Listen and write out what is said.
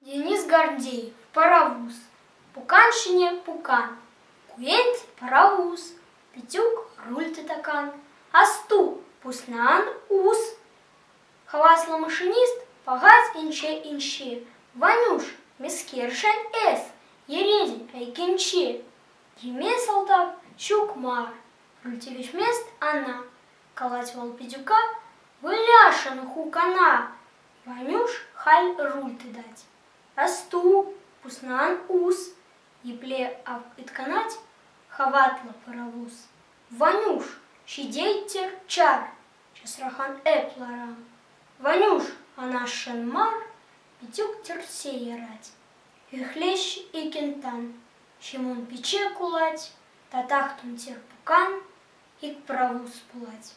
Денис Гордеев, паровоз. Пуканшине пукан, куент паровоз, Петюк руль татакан, асту пуснан ус. Хавасла машинист пагаз инче, Ванюш мискершен эс, ередин айкинче. Еме солдат чукмар, рультевич мест она, калативал Петюка, выляшан хукана. Ванюш халь руль ты дать. Асту пуснан ус, епле итканать хаватла паровоз. Ванюш щидейтер чар, часрахан эпларам. Ванюш анашен мар, Петюк терсея рать. И хлещ и кентан, Шимон пече кулать, татахтун терпукан, и к паровоз пулать.